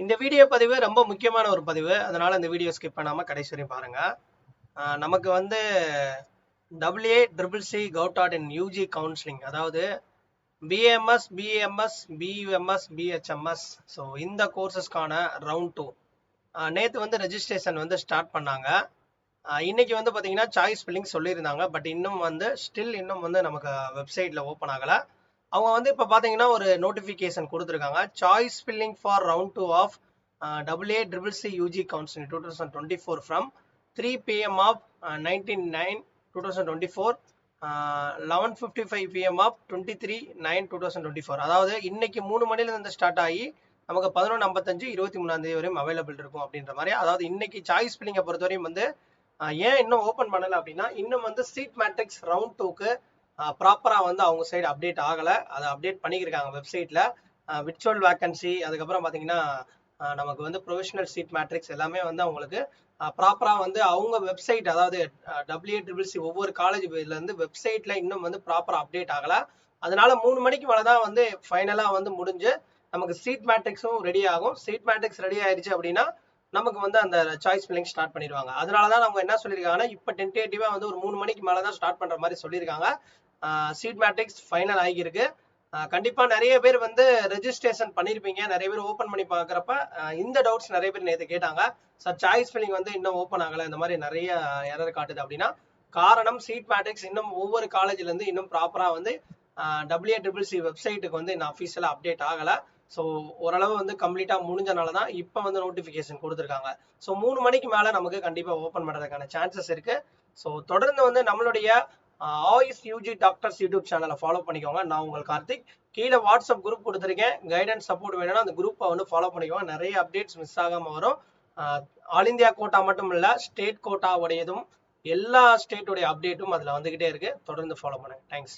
இந்த வீடியோ பதிவு ரொம்ப முக்கியமான ஒரு பதிவு. அதனால இந்த வீடியோ ஸ்கிப் பண்ணாம கடைசி வரையும் பாருங்க. நமக்கு வந்து WACCC govt in UG counselling, அதாவது BMS, BMS, BUMS, BHMS. So இந்த கோர்சஸ்க்கான ரவுண்ட் 2 நேற்று வந்து ரெஜிஸ்ட்ரேஷன் வந்து ஸ்டார்ட் பண்ணாங்க. இன்னைக்கு வந்து பார்த்தீங்கன்னா சாய்ஸ் ஃபில்லிங் சொல்லியிருந்தாங்க. பட் இன்னும் வந்து இன்னும் வந்து நமக்கு வெப்சைட்டில் ஓப்பன் ஆகலை. அவங்க வந்து இப்போ பார்த்தீங்கன்னா ஒரு நோட்டிஃபிகேஷன் கொடுத்துருக்காங்க. Choice filling for round 2 of WACCC UG counselling 2024 from 3 PM of 19/9/2024 11:55 PM of 23/9/2024. அதாவது இன்னைக்கு 3 மணிலேருந்து ஸ்டார்ட் ஆகி நமக்கு 11:55 23ஆம் தேதி வரையும் அவைலபிள் இருக்கும் அப்படின்ற மாதிரி. அதாவது இன்னைக்கு சாய்ஸ் ஃபில்லிங்கை பொறுத்தவரையும் வந்து ஏன் இன்னும் ஓப்பன் பண்ணலை அப்படின்னா, இன்னும் வந்து சீட் மேட்ரிக்ஸ் ரவுண்ட் 2க்கு ப்ராப்பராக வந்து அவங்க சைடு அப்டேட் ஆகலை. அதை அப்டேட் பண்ணிக்கிருக்காங்க வெப்சைட்டில். விர்ச்சுவல் வேக்கன்சி, அதுக்கப்புறம் பார்த்தீங்கன்னா நமக்கு வந்து ப்ரொவிஷனல் சீட் மேட்ரிக்ஸ் எல்லாமே வந்து அவங்களுக்கு ப்ராப்பராக வந்து அவங்க வெப்சைட், அதாவது WACCC ஒவ்வொரு காலேஜ்லேருந்து வெப்சைட்டில் இன்னும் வந்து ப்ராப்பராக அப்டேட் ஆகலை. அதனால 3 மணிக்கு மேலே தான் வந்து ஃபைனலாக வந்து முடிஞ்சு நமக்கு சீட் மேட்ரிக்ஸும் ரெடி ஆகும். சீட் மேட்ரிக்ஸ் ரெடி ஆயிடுச்சு அப்படின்னா நமக்கு வந்து அந்த சாய்ஸ் ஃபில்லிங் ஸ்டார்ட் பண்ணிடுவாங்க. அதனால தான் அவங்க என்ன சொல்லியிருக்காங்கன்னா, இப்போ டென்டேட்டிவாக வந்து ஒரு 3 மணிக்கு மேலே தான் ஸ்டார்ட் பண்ணுற மாதிரி சொல்லியிருக்காங்க. சீட் மேட்ரிக்ஸ் ஃபைனல் ஆகியிருக்கு. கண்டிப்பாக நிறைய பேர் வந்து ரெஜிஸ்ட்ரேஷன் பண்ணியிருப்பீங்க. நிறைய பேர் ஓப்பன் பண்ணி பார்க்குறப்ப இந்த டவுட்ஸ் நிறைய பேர் நேற்று கேட்டாங்க. சார் சாய்ஸ் ஃபில்லிங் வந்து இன்னும் ஓப்பன் ஆகலை, இந்த மாதிரி நிறைய எரர் காட்டுது அப்படின்னா, காரணம் சீட் மேட்ரிக்ஸ் இன்னும் ஒவ்வொரு காலேஜ்லேருந்து இன்னும் ப்ராப்பராக வந்து WACCC வெப்சைட்டுக்கு வந்து இன்னும் அஃபீஷியலாக அப்டேட் ஆகலை. ஸோ ஓரளவு வந்து கம்ப்ளீட்டாக முடிஞ்சனால தான் இப்போ வந்து நோட்டிஃபிகேஷன் கொடுத்துருக்காங்க. ஸோ 3 மணிக்கு மேலே நமக்கு கண்டிப்பாக ஓப்பன் பண்ணுறதுக்கான சான்சஸ் இருக்குது. ஸோ தொடர்ந்து வந்து நம்மளுடைய ஆயுஷ் யூஜி டாக்டர்ஸ் யூடியூப் சேனலை ஃபாலோ பண்ணிக்கோங்க. நான் உங்கள் கார்த்திக். கீழே வாட்ஸ்அப் குரூப் கொடுத்துருக்கேன். கைடன்ஸ் சப்போர்ட் வேணும்னா அந்த குரூப்பை வந்து ஃபாலோ பண்ணிக்கோங்க. நிறைய அப்டேட்ஸ் மிஸ் ஆகாமல் வரும். ஆல் இந்தியா கோட்டா மட்டும் இல்லை, ஸ்டேட் கோட்டா உடையதும் எல்லா ஸ்டேட்டுடைய அப்டேட்டும் அதில் வந்துக்கிட்டே இருக்குது. தொடர்ந்து ஃபாலோ பண்ணுங்கள். தேங்க்ஸ்.